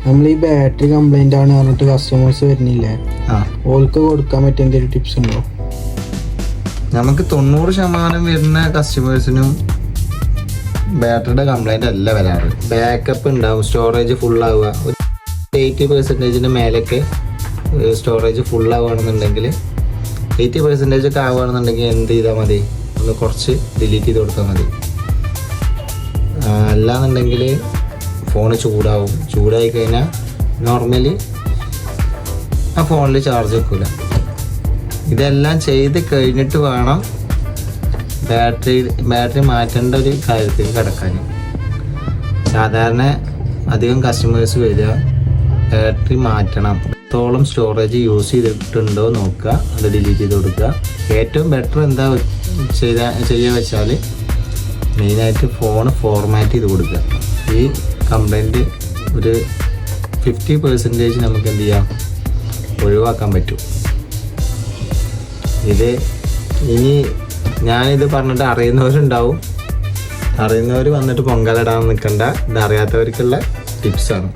നമ്മൾ ഈ battery complaint ആണ് പറഞ്ഞിട്ട് കസ്റ്റമേഴ്സ് വരുന്നില്ലേ, ഓൾക്ക് കൊടുക്കാൻ പറ്റിയ എന്തെങ്കിലും ടിപ്സ് ഉണ്ടോ? നമുക്ക് 90% വരുന്ന കസ്റ്റമേഴ്സിനും ബാറ്ററിയുടെ കംപ്ലൈന്റ് അല്ല വരാറ്. ബാക്കപ്പ് ഉണ്ടാവും, സ്റ്റോറേജ് ഫുൾ ആവുക. ഒരു 80% മേലേക്ക് സ്റ്റോറേജ് ഫുൾ ആവുകയാണെന്നുണ്ടെങ്കിൽ 80% ഒക്കെ ആവുകയാണെന്നുണ്ടെങ്കിൽ എന്ത് ചെയ്താൽ മതി, ഒന്ന് കുറച്ച് ഡിലീറ്റ് ചെയ്ത് കൊടുത്താൽ മതി. അല്ലാന്നുണ്ടെങ്കിൽ ഫോണ് ചൂടാവും. ചൂടായി കഴിഞ്ഞാൽ നോർമലി ആ ഫോണിൽ ചാർജ് വെക്കില്ല. ഇതെല്ലാം ചെയ്ത് കഴിഞ്ഞിട്ട് വേണം ബാറ്ററി മാറ്റേണ്ട ഒരു കാര്യത്തിൽ കിടക്കാൻ. സാധാരണ അധികം കസ്റ്റമേഴ്സ് വരിക ബാറ്ററി മാറ്റണം, എത്രത്തോളം സ്റ്റോറേജ് യൂസ് ചെയ്തിട്ടുണ്ടോ നോക്കുക, അത് ഡിലീറ്റ് ചെയ്ത് കൊടുക്കുക. ഏറ്റവും ബെറ്റർ എന്താ ചെയ്യുക വെച്ചാൽ മെയിനായിട്ട് ഫോൺ ഫോർമാറ്റ് ചെയ്ത് കൊടുക്കുക. ഈ കംപ്ലൈൻറ്റ് ഒരു 50% നമുക്ക് എന്ത് ചെയ്യാം, ഒഴിവാക്കാൻ പറ്റും. ഇത് ഇനി ഞാനിത് പറഞ്ഞിട്ട് അറിയുന്നവരുണ്ടാവും, അറിയുന്നവർ വന്നിട്ട് പൊങ്കാലിടാൻ നിൽക്കണ്ട. ഇത് അറിയാത്തവർക്കുള്ള ടിപ്സാണ്.